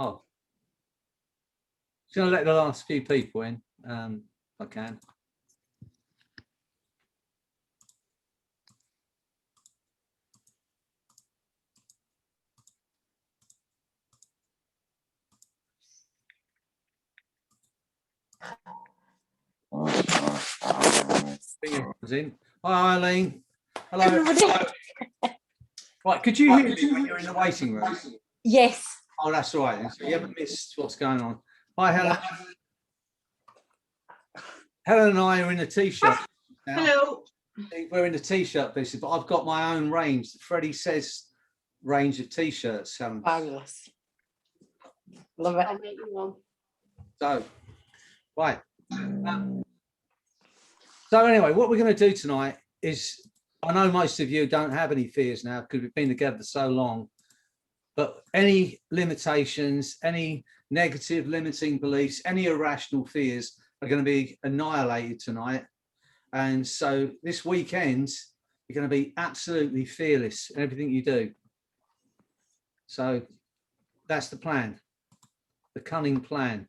Oh, just going to let the last few people in, if I can. In. Hi, Eileen. Hello. Right, could you hear me when you're in the waiting room? Yes. Oh, that's right. So you haven't missed what's going on. Hi, Helen. Helen and I are in a t-shirt. Hello. We're in a t-shirt business, but I've got my own range. Freddie Says range of t-shirts. Fabulous. Love it. I'll make you one. So, right. So anyway, what we're going to do tonight is, I know most of you don't have any fears now because we've been together for so long, but any limitations, any negative limiting beliefs, any irrational fears are going to be annihilated tonight. And so this weekend, you're going to be absolutely fearless in everything you do. So that's the plan, the cunning plan.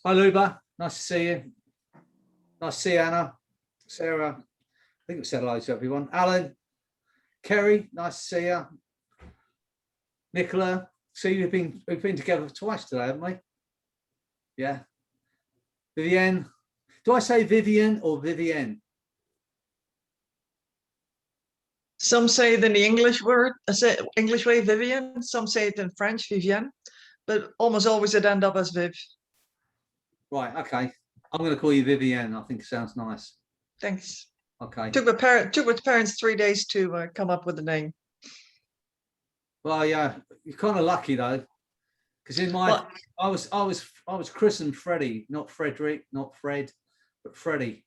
Hi, Luba. Nice to see you. Nice to see you, Anna. Sarah. I think we said hello to everyone. Alan. Kerry. Nice to see you. Nicola. See, we've been together twice today, haven't we? Yeah. Vivienne. Do I say Vivian or Vivienne? Some say it in the English word, English way, Vivian. Some say it in French, Vivienne. But almost always it end up as Viv. Right, okay. I'm going to call you Vivienne. I think it sounds nice. Thanks. Okay. Took my parents 3 days to come up with the name. Well, yeah, you're kind of lucky though, because in my I was christened Freddie, not Frederick, not Fred, but Freddie,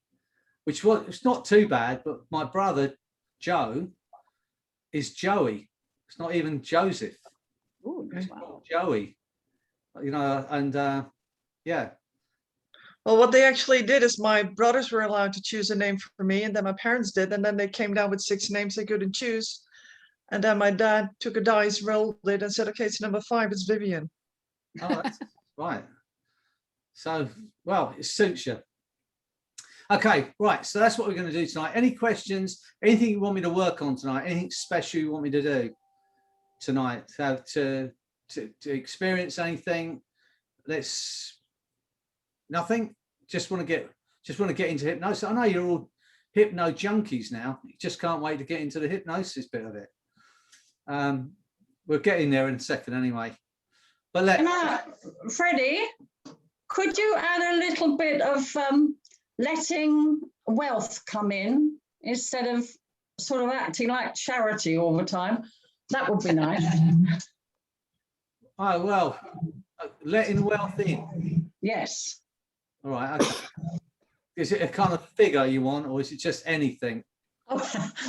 which was, it's not too bad. But my brother Joe is Joey. It's not even Joseph. Ooh, It's wow. called Joey. You know, and yeah. Well, what they actually did is my brothers were allowed to choose a name for me, and then my parents did, and then they came down with 6 names they couldn't choose. And then my dad took a dice, rolled it, and said, "Okay, it's number 5. It's Vivian." Oh, that's right. So, well, it suits you. Okay, right. So that's what we're going to do tonight. Any questions? Anything you want me to work on tonight? Anything special you want me to do tonight? To experience anything? Nothing. Just want to get into hypnosis. I know you're all hypno junkies now. You just can't wait to get into the hypnosis bit of it. We're getting there in a second anyway. But Freddie, could you add a little bit of letting wealth come in instead of sort of acting like charity all the time? That would be nice. Oh, well, letting wealth in. Yes. All right. Okay. Is it a kind of figure you want, or is it just anything? Oh,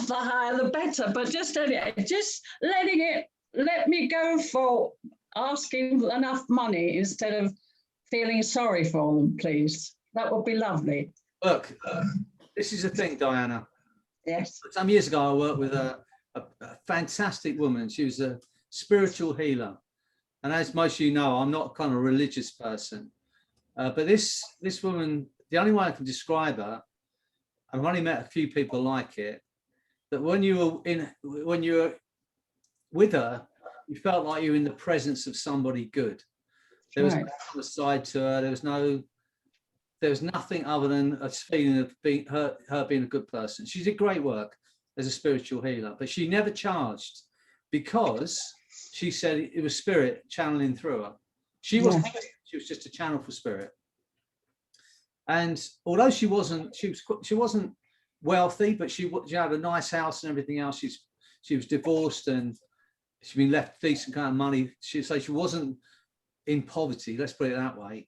the higher the better, but just let me go for asking enough money instead of feeling sorry for them, please. That would be lovely. Look, this is the thing, Diana. Yes. Some years ago, I worked with a fantastic woman. She was a spiritual healer. And as most of you know, I'm not a kind of religious person. But this woman, the only way I can describe her, and I've only met a few people like it, that when you were with her, you felt like you were in the presence of somebody good. There was no other side to her. There was nothing other than a feeling of her being a good person. She did great work as a spiritual healer, but she never charged because she said it was spirit channeling through her. She wasn't. She was just a channel for spirit. And although she wasn't wealthy, but she had a nice house and everything else. She was divorced and she'd been left decent kind of money. She wasn't in poverty, let's put it that way.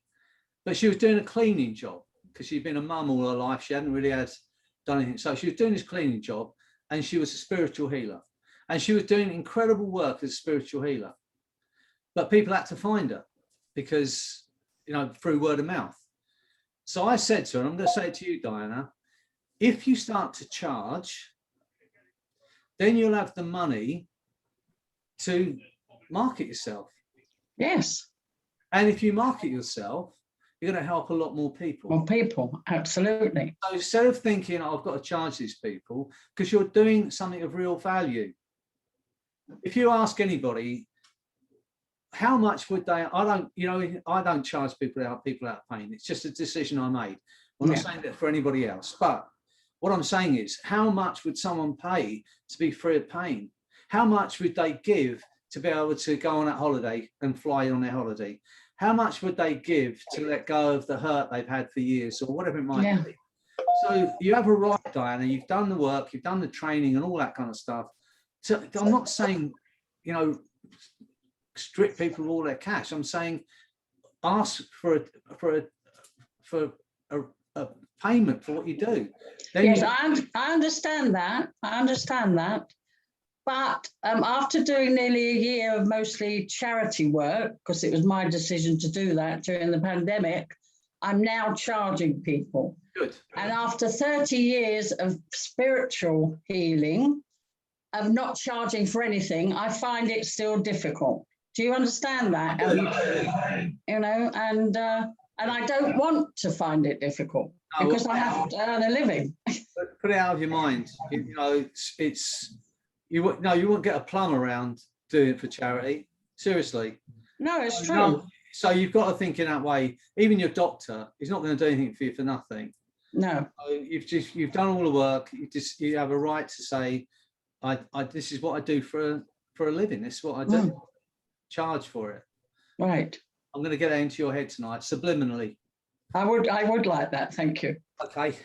But she was doing a cleaning job because she'd been a mum all her life. She hadn't really done anything. So she was doing this cleaning job, and she was a spiritual healer. And she was doing incredible work as a spiritual healer. But people had to find her because, through word of mouth. So I said to her, and I'm going to say it to you, Diana, if you start to charge, then you'll have the money to market yourself. Yes. And if you market yourself, you're going to help a lot more people. Well, people, absolutely. So instead of thinking, oh, I've got to charge these people, because you're doing something of real value. If you ask anybody, how much would they, I don't charge people out of pain. It's just a decision I made. I'm not saying that for anybody else, but what I'm saying is, how much would someone pay to be free of pain? How much would they give to be able to go on that holiday and fly on their holiday? How much would they give to let go of the hurt they've had for years, or whatever it might be? So you have a right, Diana, you've done the work, you've done the training and all that kind of stuff. So I'm not saying, strip people of all their cash. I'm saying ask for a payment for what you do. Then yes, I understand that. I understand that. But after doing nearly a year of mostly charity work, because it was my decision to do that during the pandemic, I'm now charging people. Good. And after 30 years of spiritual healing, of not charging for anything, I find it still difficult. Do you understand that? And I don't want to find it difficult because I have to earn a living. Put it out of your mind. You won't get a plum around doing it for charity. Seriously. No, it's true. No. So you've got to think in that way. Even your doctor is not going to do anything for you for nothing. No. So you've done all the work. You have a right to say, this is what I do for a living. This is what I do. Charge for it. Right. I'm going to get that into your head tonight, subliminally. I would like that. Thank you. Okay.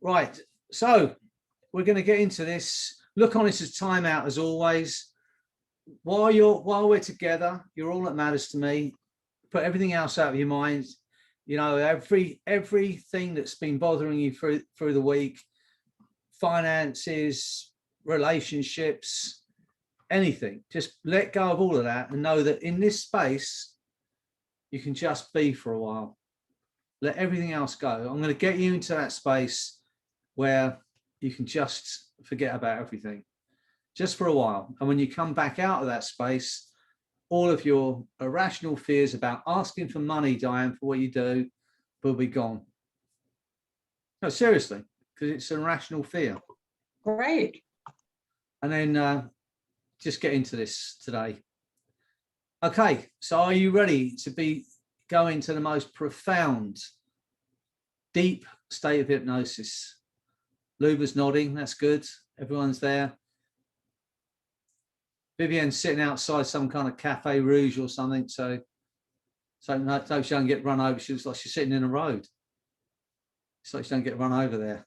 Right. So we're going to get into this. Look on this as time out, as always. While we're together, you're all that matters to me. Put everything else out of your mind. Everything that's been bothering you through the week, finances, relationships, anything. Just let go of all of that and know that in this space, you can just be for a while. Let everything else go. I'm going to get you into that space where you can just forget about everything, just for a while. And when you come back out of that space, all of your irrational fears about asking for money, Diane, for what you do, will be gone. No, seriously, because it's an irrational fear. Great. And then just get into this today. Okay, so are you ready to go into the most profound, deep state of hypnosis? Luba's nodding, that's good. Everyone's there. Vivian's sitting outside some kind of Cafe Rouge or something, so she don't get run over. She looks like she's sitting in a road. So she don't get run over there.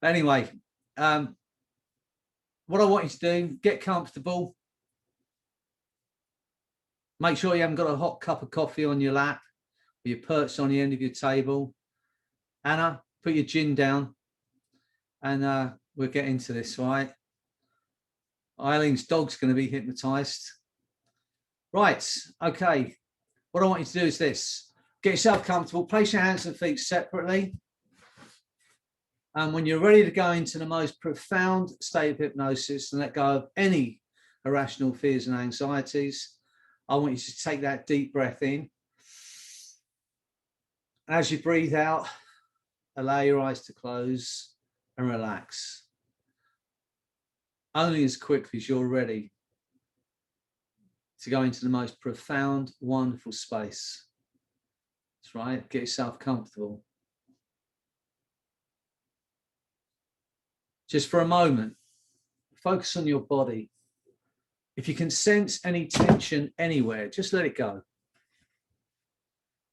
Anyway, what I want you to do, get comfortable. Make sure you haven't got a hot cup of coffee on your lap, or you're perched on the end of your table. Anna, put your gin down, and we'll get into this, right? Eileen's dog's going to be hypnotized. Right, okay. What I want you to do is this. Get yourself comfortable, place your hands and feet separately. And when you're ready to go into the most profound state of hypnosis and let go of any irrational fears and anxieties, I want you to take that deep breath in. As you breathe out, allow your eyes to close and relax. Only as quickly as you're ready to go into the most profound, wonderful space. That's right. Get yourself comfortable. Just for a moment, focus on your body. If you can sense any tension anywhere, just let it go.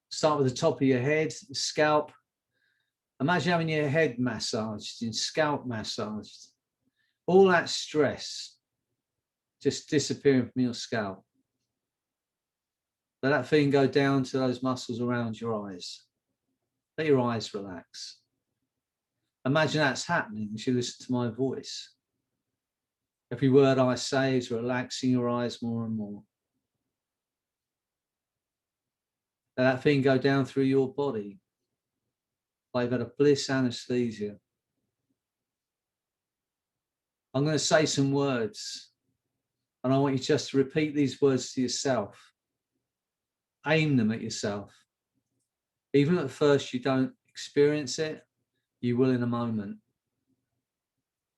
Start with the top of your head, the scalp. Imagine having your head massaged and scalp massaged. All that stress just disappearing from your scalp. Let that feeling go down to those muscles around your eyes. Let your eyes relax. Imagine that's happening as you listen to my voice. Every word I say is relaxing your eyes more and more. Let that feeling go down through your body, like you've had a bliss anesthesia. I'm going to say some words. And I want you just to repeat these words to yourself. Aim them at yourself. Even at first you don't experience it, you will in a moment.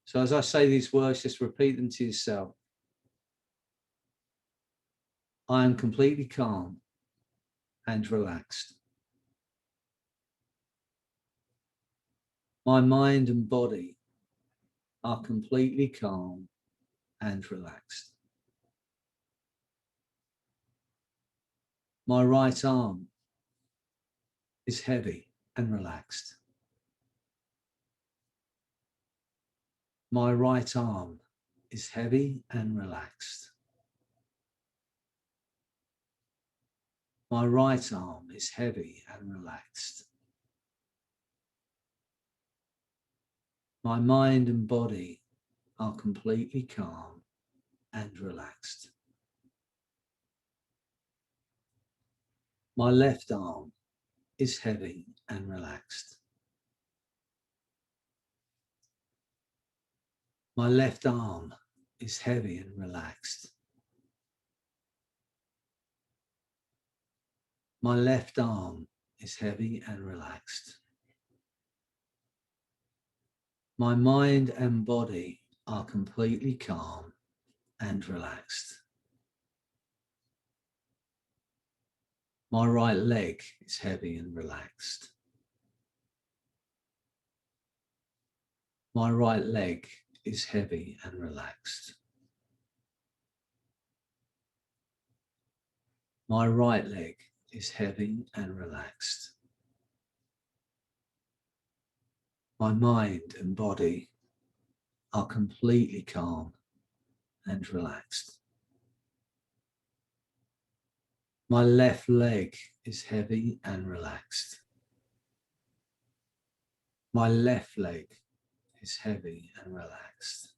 So as I say these words, just repeat them to yourself. I am completely calm and relaxed. My mind and body are completely calm and relaxed. My right arm is heavy and relaxed. My right arm is heavy and relaxed. My right arm is heavy and relaxed. My mind and body are completely calm and relaxed. My left arm is heavy and relaxed. My left arm is heavy and relaxed. My left arm is heavy and relaxed. My mind and body are completely calm and relaxed. My right leg is heavy and relaxed. My right leg is heavy and relaxed. My right leg is heavy and relaxed. My mind and body are completely calm and relaxed. My left leg is heavy and relaxed. My left leg is heavy and relaxed.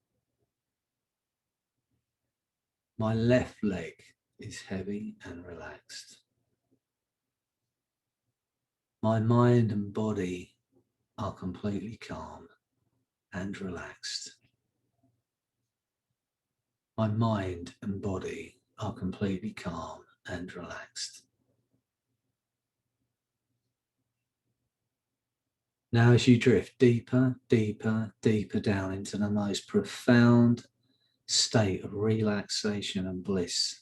My left leg is heavy and relaxed. My mind and body are completely calm and relaxed. My mind and body are completely calm and relaxed. Now, as you drift deeper, deeper, deeper down into the most profound state of relaxation and bliss,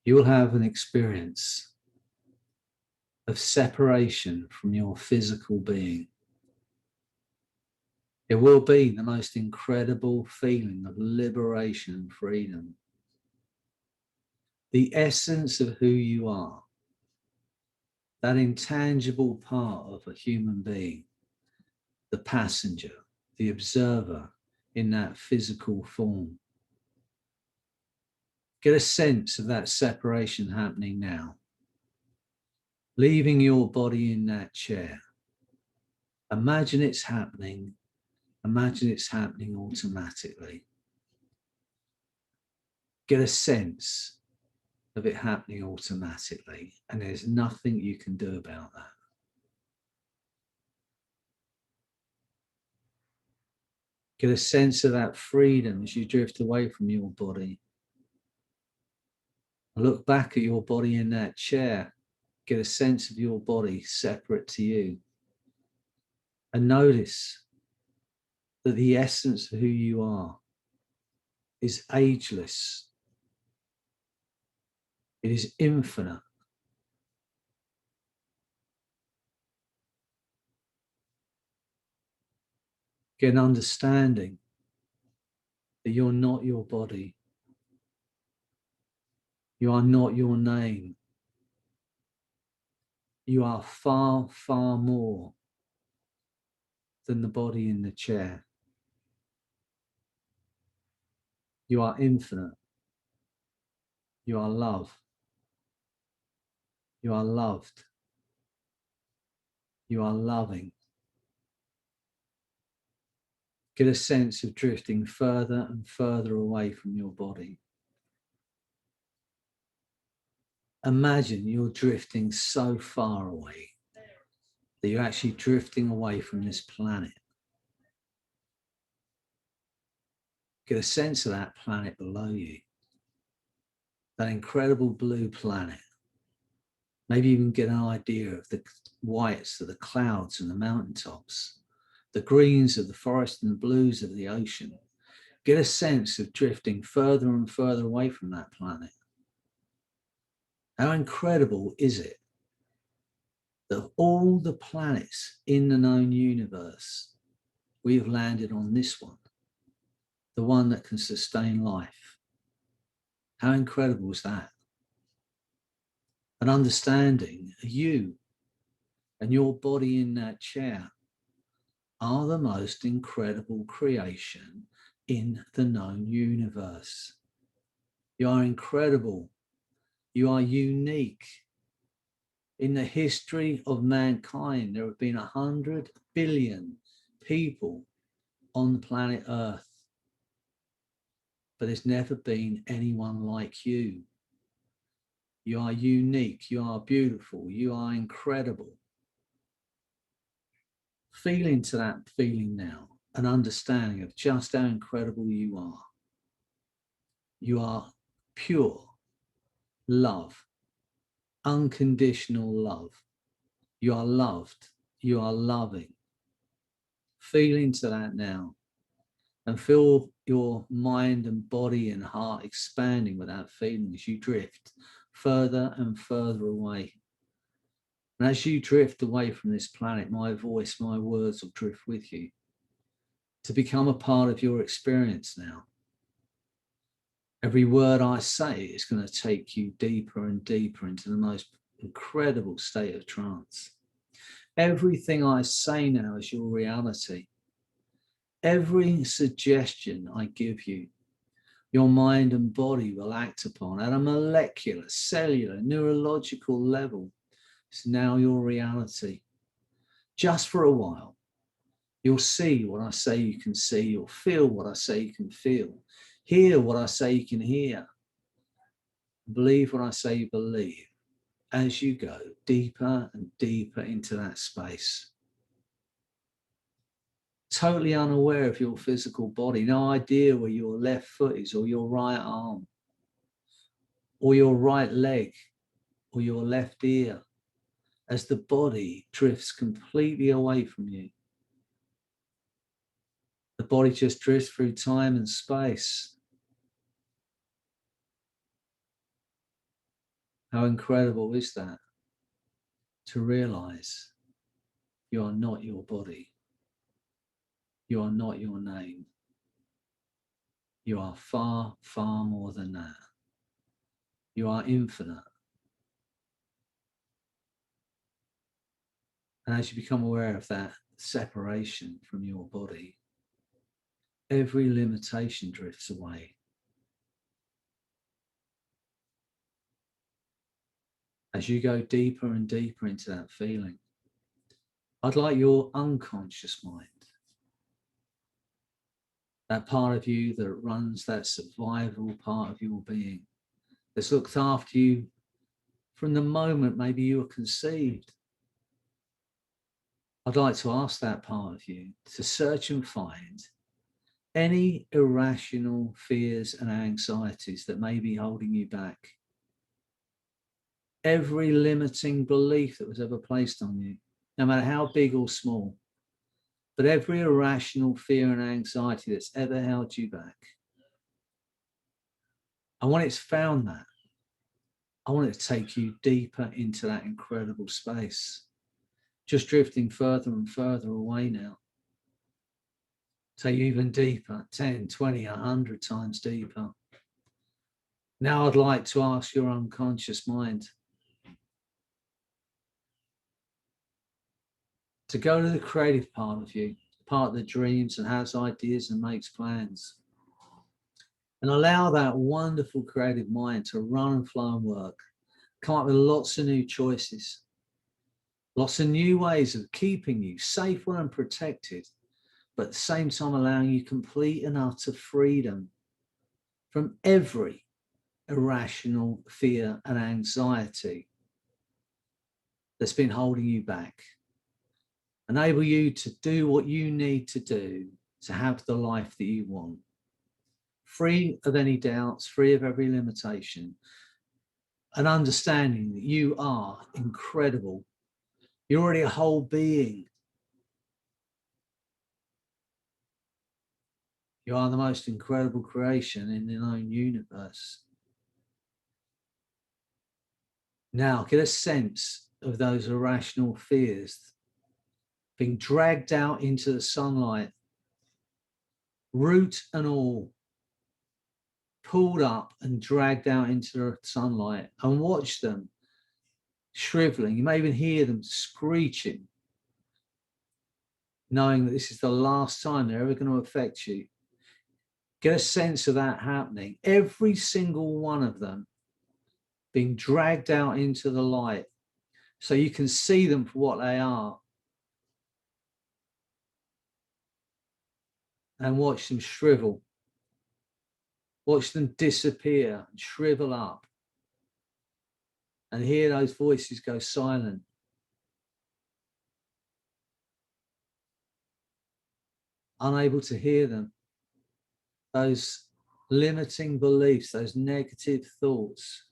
you will have an experience of separation from your physical being. It will be the most incredible feeling of liberation and freedom. The essence of who you are, that intangible part of a human being, the passenger, the observer in that physical form. Get a sense of that separation happening now. Leaving your body in that chair. Imagine it's happening. Imagine it's happening automatically. Get a sense of it happening automatically, and there's nothing you can do about that. Get a sense of that freedom as you drift away from your body. Look back at your body in that chair. Get a sense of your body separate to you. And notice that the essence of who you are is ageless. It is infinite. Get an understanding that you're not your body. You are not your name. You are far, far more than the body in the chair. You are infinite. You are love. You are loved. You are loving. Get a sense of drifting further and further away from your body. Imagine you're drifting so far away that you're actually drifting away from this planet. Get a sense of that planet below you, that incredible blue planet. Maybe even get an idea of the whites of the clouds and the mountaintops, the greens of the forest and the blues of the ocean. Get a sense of drifting further and further away from that planet. How incredible is it that all the planets in the known universe, we have landed on this one, the one that can sustain life. How incredible is that? An understanding you and your body in that chair are the most incredible creation in the known universe. You are incredible. You are unique. In the history of mankind, there have been 100 billion people on the planet Earth, but there's never been anyone like you. You are unique. You are beautiful. You are incredible. Feel into that feeling now, an understanding of just how incredible you are. You are pure love, unconditional love. You are loved. You are loving. Feel into that now and feel your mind and body and heart expanding with that feeling as you drift further and further away. And as you drift away from this planet, my voice, my words will drift with you to become a part of your experience now. Every word I say is going to take you deeper and deeper into the most incredible state of trance. Everything I say now is your reality. Every suggestion I give you, your mind and body will act upon at a molecular, cellular, neurological level. It's now your reality. Just for a while, you'll see what I say you can see. You'll feel what I say you can feel. Hear what I say you can hear. Believe what I say you believe as you go deeper and deeper into that space. Totally unaware of your physical body, no idea where your left foot is, or your right arm, or your right leg, or your left ear, as the body drifts completely away from you. The body just drifts through time and space. How incredible is that? To realize you are not your body. You are not your name. You are far, far more than that. You are infinite. And as you become aware of that separation from your body, every limitation drifts away. As you go deeper and deeper into that feeling, I'd like your unconscious mind, that part of you that runs that survival part of your being, that's looked after you from the moment maybe you were conceived. I'd like to ask that part of you to search and find any irrational fears and anxieties that may be holding you back. Every limiting belief that was ever placed on you, no matter how big or small, but every irrational fear and anxiety that's ever held you back. And when it's found that, I want it to take you deeper into that incredible space, just drifting further and further away now. Take you even deeper, 10, 20, 100 times deeper. Now I'd like to ask your unconscious mind to go to the creative part of you, part that dreams and has ideas and makes plans. And allow that wonderful creative mind to run and flow and work. Come up with lots of new choices, lots of new ways of keeping you safe and protected, but at the same time allowing you complete and utter freedom from every irrational fear and anxiety that's been holding you back. Enable you to do what you need to do to have the life that you want. free of any doubts, free of every limitation, and understanding that you are incredible. You're already a whole being. You are the most incredible creation in the known universe. Now, get a sense of those irrational fears being dragged out into the sunlight, root and all, pulled up and dragged out into the sunlight, and watch them shriveling. You may even hear them screeching, knowing that this is the last time they're ever going to affect you. Get a sense of that happening. Every single one of them being dragged out into the light so you can see them for what they are and watch them shrivel. Watch them disappear and shrivel up, and hear those voices go silent. Unable to hear them. Those limiting beliefs, those negative thoughts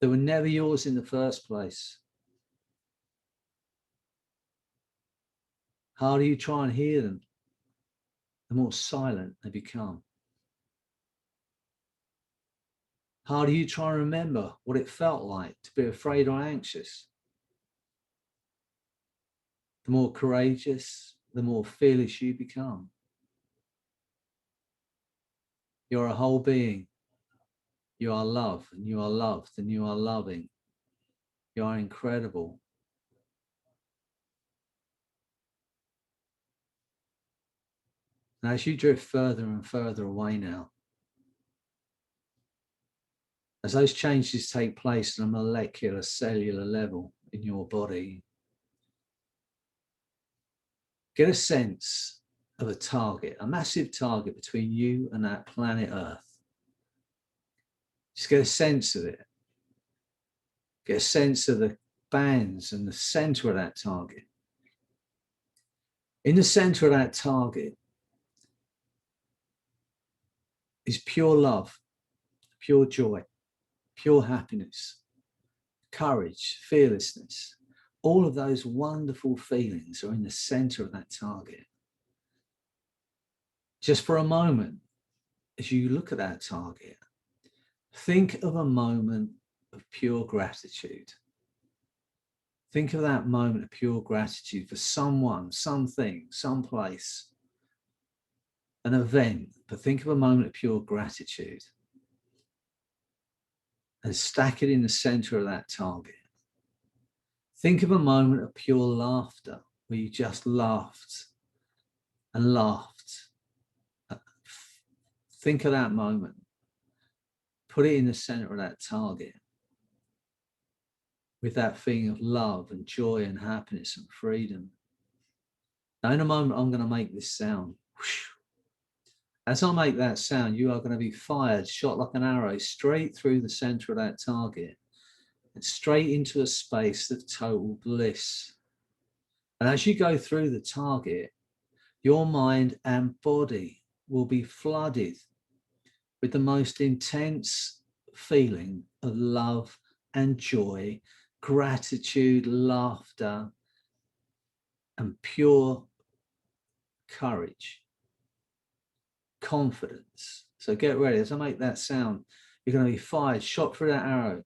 that were never yours in the first place. How do you try and hear them? The more silent they become. How do you try and remember what it felt like to be afraid or anxious? The more courageous, the more fearless you become. You're a whole being. You are love, and you are loved, and you are loving. You are incredible. And as you drift further and further away now, as those changes take place on a molecular, cellular level in your body, get a sense of a target, a massive target between you and that planet Earth. Just get a sense of it. Get a sense of the bands and the center of that target. In the center of that target is pure love, pure joy, pure happiness, courage, fearlessness. All of those wonderful feelings are in the center of that target. Just for a moment, as you look at that target, think of a moment of pure gratitude. Think of that moment of pure gratitude for someone, something, someplace, an event, but think of a moment of pure gratitude and stack it in the center of that target. Think of a moment of pure laughter where you just laughed and laughed. Think of that moment. Put it in the center of that target with that feeling of love and joy and happiness and freedom. Now, in a moment, I'm going to make this sound. As I make that sound, you are going to be fired, shot like an arrow, straight through the center of that target and straight into a space of total bliss. And as you go through the target, your mind and body will be flooded with the most intense feeling of love and joy, gratitude, laughter, and pure courage, confidence. So get ready. As I make that sound, you're going to be fired, shot through that arrow,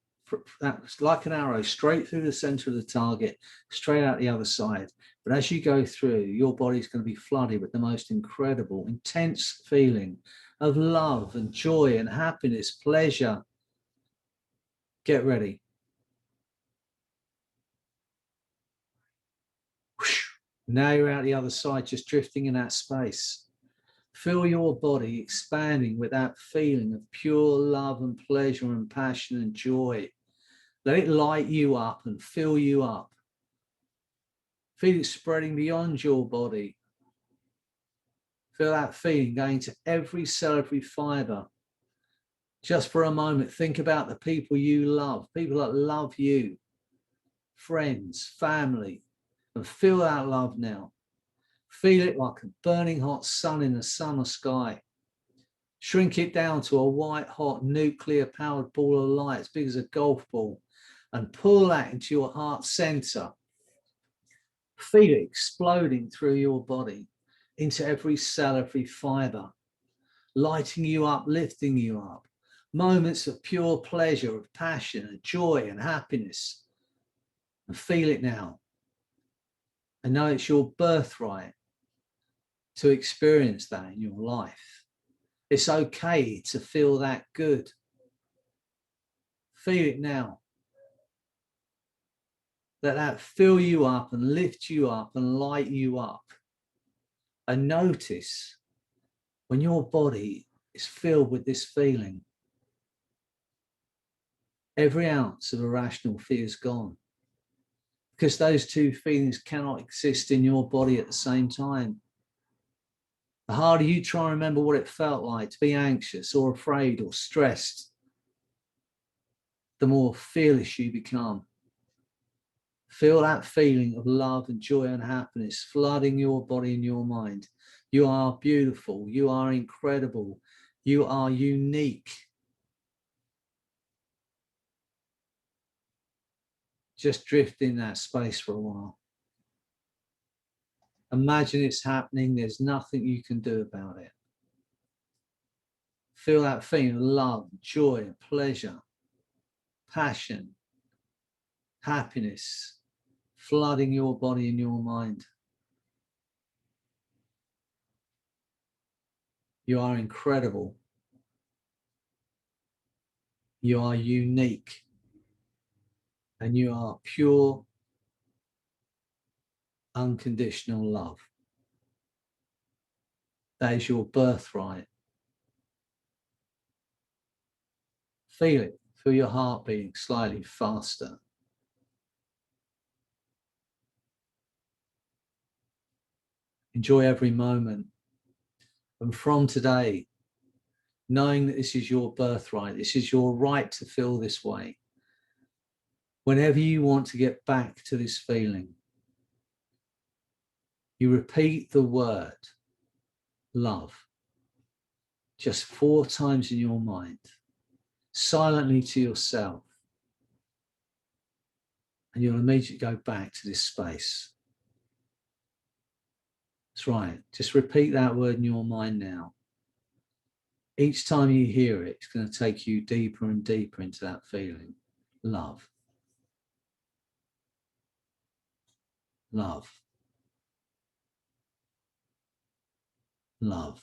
that's like an arrow, straight through the center of the target, straight out the other side. But as you go through, your body's going to be flooded with the most incredible, intense feeling of love and joy and happiness, pleasure. Get ready. Now you're out the other side, just drifting in that space. Feel your body expanding with that feeling of pure love and pleasure and passion and joy. Let it light you up and fill you up. Feel it spreading beyond your body. Feel that feeling going to every cell, every fiber. Just for a moment, think about the people you love, people that love you, friends, family, and feel that love now. Feel it like a burning hot sun in the summer sky. Shrink it down to a white hot nuclear powered ball of light as big as a golf ball, and pull that into your heart center. Feel it exploding through your body into every cell, every fiber, lighting you up, lifting you up. Moments of pure pleasure, of passion, and joy and happiness. And feel it now. And know it's your birthright to experience that in your life. It's okay to feel that good. Feel it now. Let that fill you up and lift you up and light you up. And notice when your body is filled with this feeling, every ounce of irrational fear is gone. Because those two feelings cannot exist in your body at the same time. The harder you try and remember what it felt like to be anxious or afraid or stressed, the more fearless you become. Feel that feeling of love and joy and happiness flooding your body and your mind. You are beautiful. You are incredible. You are unique. Just drift in that space for a while. Imagine it's happening. There's nothing you can do about it. Feel that feeling of love, joy, pleasure, passion, happiness flooding your body and your mind. You are incredible. You are unique. And you are pure, unconditional love. That is your birthright. Feel it. Feel your heart beating slightly faster. Enjoy every moment. And from today, knowing that this is your birthright, this is your right to feel this way. Whenever you want to get back to this feeling, you repeat the word love just 4 times in your mind, silently to yourself. And you'll immediately go back to this space. That's right. Just repeat that word in your mind now. Each time you hear it, it's going to take you deeper and deeper into that feeling. Love. Love. Love.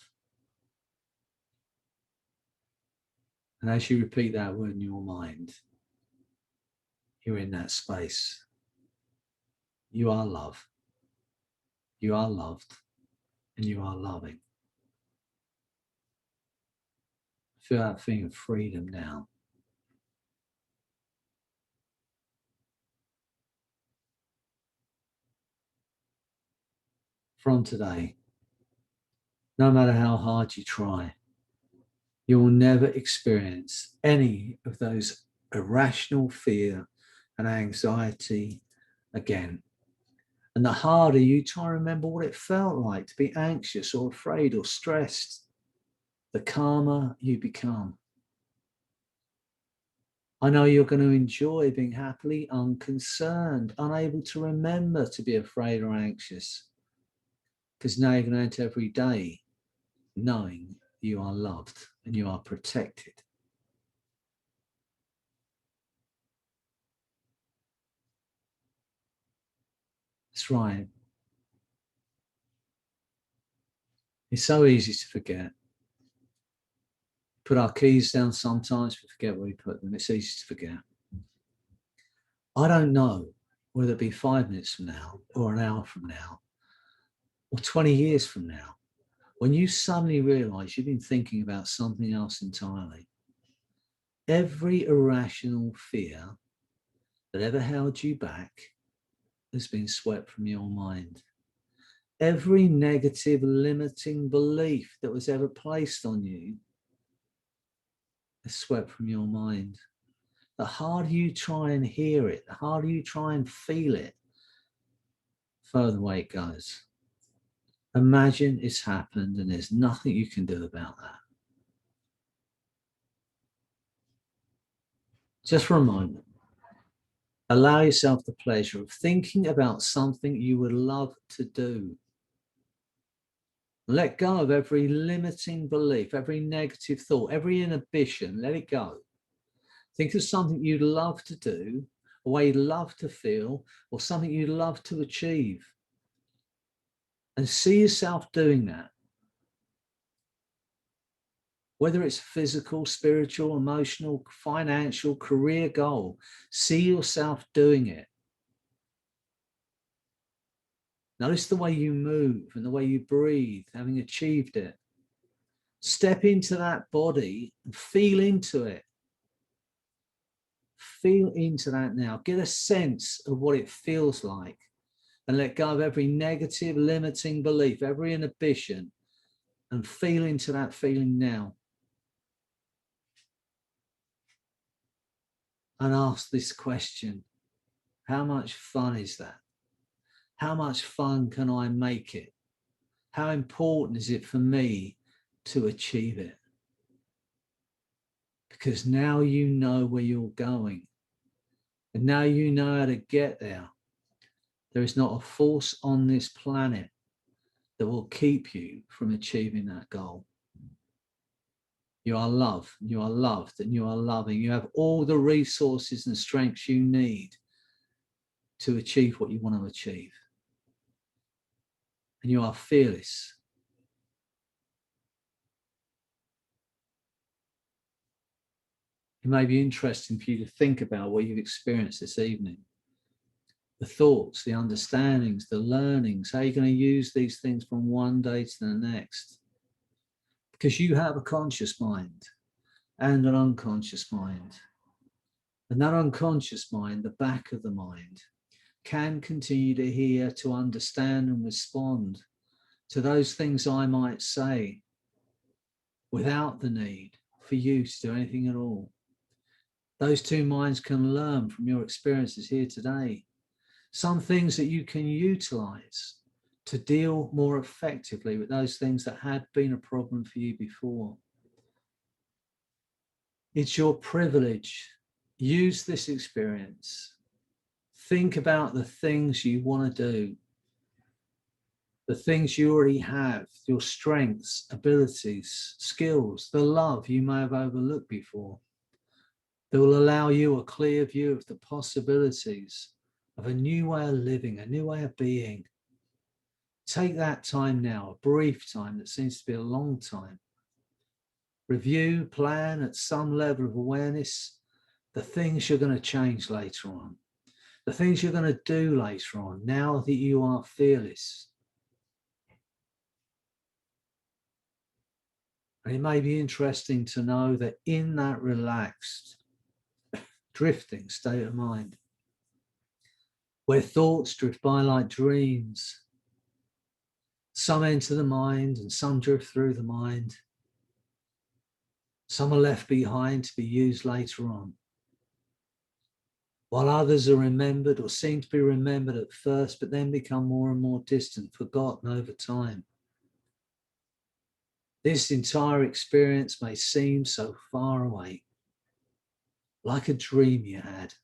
And as you repeat that word in your mind, you're in that space. You are love. You are loved. And you are loving. Feel that feeling of freedom now. From today, no matter how hard you try, you will never experience any of those irrational fear and anxiety again. And the harder you try to remember what it felt like to be anxious or afraid or stressed, the calmer you become. I know you're going to enjoy being happily unconcerned, unable to remember to be afraid or anxious, because now you're going to enter every day knowing you are loved and you are protected. That's right. It's so easy to forget. Put our keys down sometimes, we forget where we put them. It's easy to forget. I don't know whether it be 5 minutes from now or an hour from now or 20 years from now, when you suddenly realize you've been thinking about something else entirely. Every irrational fear that ever held you back has been swept from your mind. Every negative, limiting belief that was ever placed on you is swept from your mind. The harder you try and hear it, the harder you try and feel it, further away it goes. Imagine it's happened and there's nothing you can do about that. just for a moment, allow yourself the pleasure of thinking about something you would love to do. Let go of every limiting belief, every negative thought, every inhibition. Let it go. Think of something you'd love to do, a way you'd love to feel, or something you'd love to achieve. And see yourself doing that. Whether it's physical, spiritual, emotional, financial, career goal, see yourself doing it. Notice the way you move and the way you breathe, having achieved it. Step into that body and feel into it. Feel into that now. Get a sense of what it feels like and let go of every negative, limiting belief, every inhibition, and feel into that feeling now. And ask this question: how much fun is that? How much fun can I make it? How important is it for me to achieve it? Because now you know where you're going. And now you know how to get there. There is not a force on this planet that will keep you from achieving that goal. You are loved, you are loved, and you are loving. You have all the resources and strengths you need to achieve what you want to achieve. And you are fearless. It may be interesting for you to think about what you've experienced this evening. The thoughts, the understandings, the learnings, how you're going to use these things from one day to the next. Because you have a conscious mind and an unconscious mind. And that unconscious mind, the back of the mind, can continue to hear, to understand and respond to those things I might say without the need for you to do anything at all. Those two minds can learn from your experiences here today. Some things that you can utilize to deal more effectively with those things that had been a problem for you before. It's your privilege. Use this experience. Think about the things you want to do, the things you already have, your strengths, abilities, skills, the love you may have overlooked before, that will allow you a clear view of the possibilities of a new way of living, a new way of being. Take that time now, a brief time that seems to be a long time. Review, plan at some level of awareness the things you're going to change later on, the things you're going to do later on, now that you are fearless. And it may be interesting to know that in that relaxed, drifting state of mind, where thoughts drift by like dreams, some enter the mind and some drift through the mind. Some are left behind to be used later on, while others are remembered or seem to be remembered at first, but then become more and more distant, forgotten over time. This entire experience may seem so far away, like a dream you had,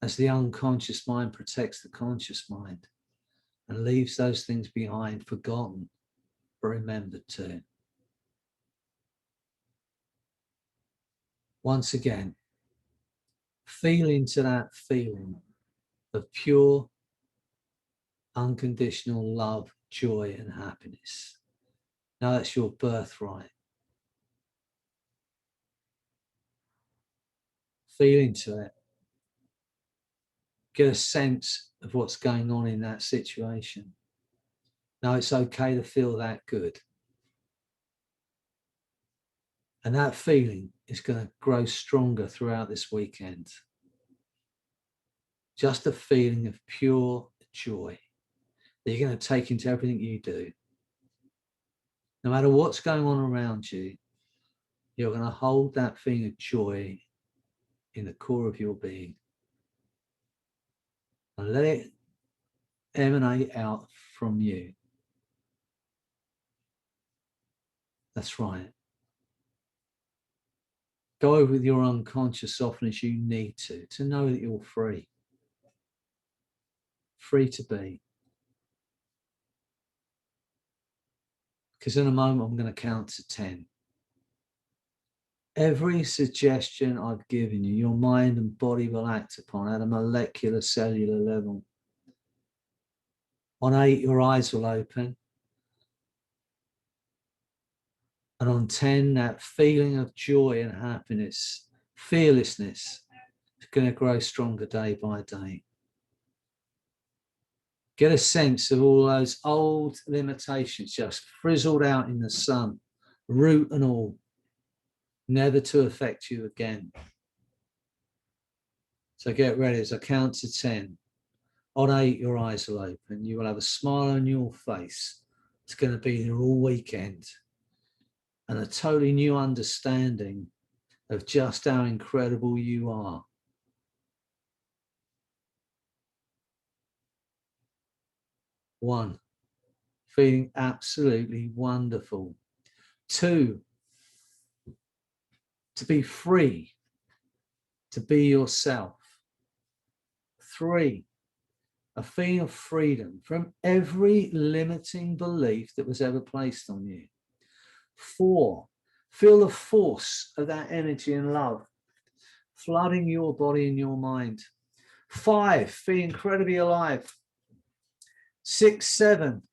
as the unconscious mind protects the conscious mind and leaves those things behind, forgotten, but remembered too. Once again, feel into that feeling of pure, unconditional love, joy, and happiness. Now that's your birthright. Feel into it. Get a sense of what's going on in that situation. Now it's okay to feel that good. And that feeling is going to grow stronger throughout this weekend. Just a feeling of pure joy that you're going to take into everything you do. No matter what's going on around you, you're going to hold that feeling of joy in the core of your being. And let it emanate out from you. That's right. Go with your unconscious often as you need to know that you're free. Free to be. Because in a moment, I'm going to count to 10. Every suggestion I've given you, your mind and body will act upon at a molecular, cellular level. On 8, your eyes will open. And on 10, that feeling of joy and happiness, fearlessness, is going to grow stronger day by day. Get a sense of all those old limitations just frizzled out in the sun, root and all, never to affect you again. So get ready as I count to 10. On 8, your eyes will open. You will have a smile on your face. It's going to be there all weekend. And a totally new understanding of just how incredible you are. 1, feeling absolutely wonderful. 2, to be free, to be yourself. 3, a feeling of freedom from every limiting belief that was ever placed on you. 4, feel the force of that energy and love flooding your body and your mind. 5, feel incredibly alive. 6, 7,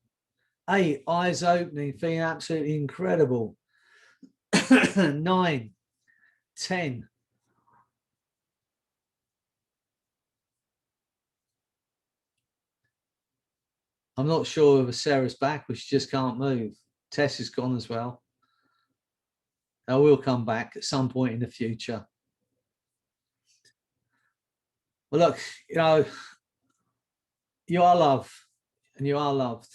8, eyes opening, feeling absolutely incredible. 9, 10. I'm not sure if Sarah's back, but she just can't move. Tess is gone as well. I will come back at some point in the future. Well, look, you know, you are loved, and you are loved,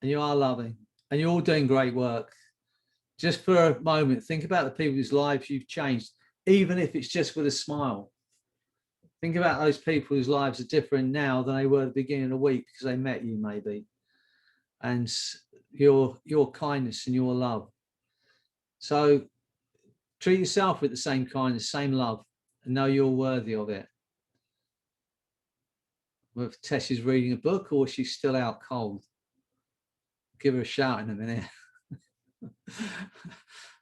and you are loving, and you're all doing great work. Just for a moment, think about the people whose lives you've changed, even if it's just with a smile. Think about those people whose lives are different now than they were at the beginning of the week because they met you maybe. And your kindness and your love. So treat yourself with the same kindness, same love, and know you're worthy of it. Well, if Tess is reading a book or she's still out cold, give her a shout in a minute.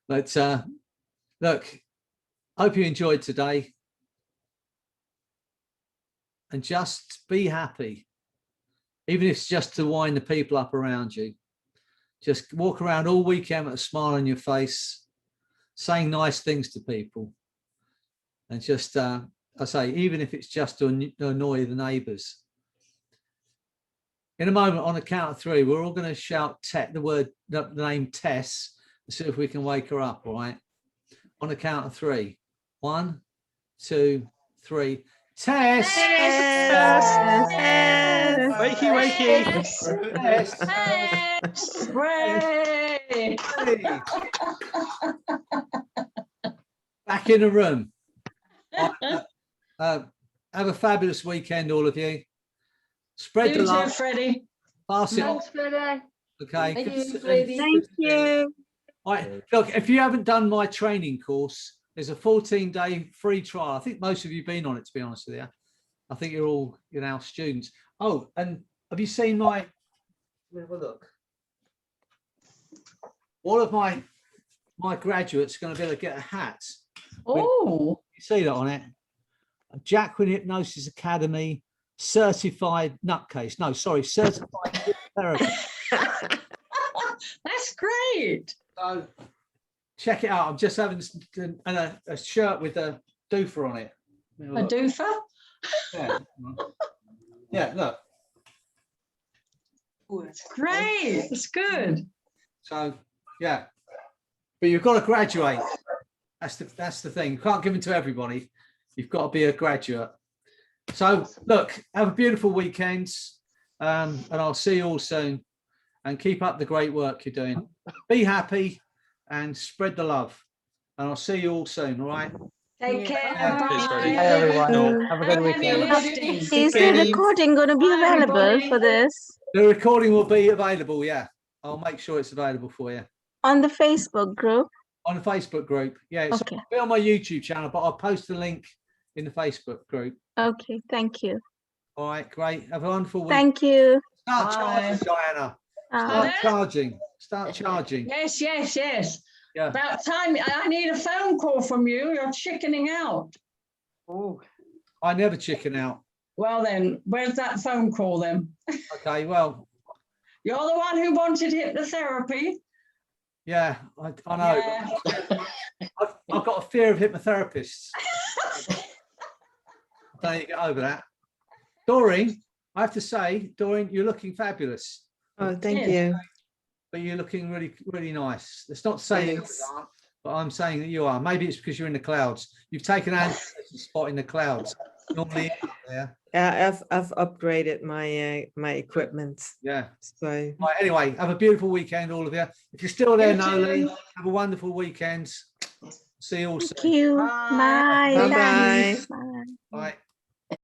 But look, hope you enjoyed today. And just be happy, even if it's just to wind the people up around you. Just walk around all weekend with a smile on your face, saying nice things to people. And just, I say, even if it's just to annoy the neighbours. In a moment, on a count of 3, we're all going to shout the name Tess and see if we can wake her up, all right? On a count of 3. 1, 2, 3. Tess! Tess! Wakey, wakey! Tess! Hooray! Back in the room. Have a fabulous weekend, all of you. Spread the You too, love. Freddie. Pass it on. Thanks, Freddie. Okay. Thank you, Good- Freddie. Thank you. All right. Look, if you haven't done my training course, there's a 14-day free trial. I think most of you have been on it, to be honest with you. I think you're all, you know, students. Oh, and have you seen my, have a look. All of my graduates are going to be able to get a hat. Oh, You see that on it? A Jacqueline Hypnosis Academy certified nutcase. No, sorry, certified therapist. that's great. So check it out. I'm just having a shirt with a doofer on it. A doofer? Yeah. Yeah, look. Great. It's good. So yeah, but you've got to graduate. That's the thing. You can't give them to everybody. You've got to be a graduate. So look, have a beautiful weekend, and I'll see you all soon. And keep up the great work you're doing. Be happy and spread the love. And I'll see you all soon. All right. Take care. Yeah. Cheers, Freddie. Bye. Hi, everyone. Have a good weekend. Is the recording going to be Bye, available everybody. for this The recording will be available. Yeah, I'll make sure it's available for you. on the Facebook group? On the Facebook group. Yeah, it's Okay. on my YouTube channel, but I'll post the link in the Facebook group. Okay. Thank you. All right, great. Have a wonderful week. Thank you. Start Bye. charging, Diana. Start Pardon? charging. Start charging. Yes, yes, yes. Yeah. About time. I need a phone call from you. You're chickening out. Oh, I never chicken out. Well then, where's that phone call then? Okay, well, You're the one who wanted hypnotherapy. yeah, I know. Yeah. I've got a fear of hypnotherapists. Don't you get over that. Doreen, I have to say, Doreen, you're looking fabulous. Oh, thank Yes. you. But you're looking really, really nice. It's not saying Thanks. you aren't, but I'm saying that you are. Maybe it's because you're in the clouds. You've taken Angela's spot in the clouds. Normally, yeah, I've upgraded my my equipment. yeah. So Right, anyway, have a beautiful weekend, all of you. If you're still there, You Noli, too. have a wonderful weekend. See you all Thank soon. you. Bye. Bye. Bye-bye. Thanks. Bye.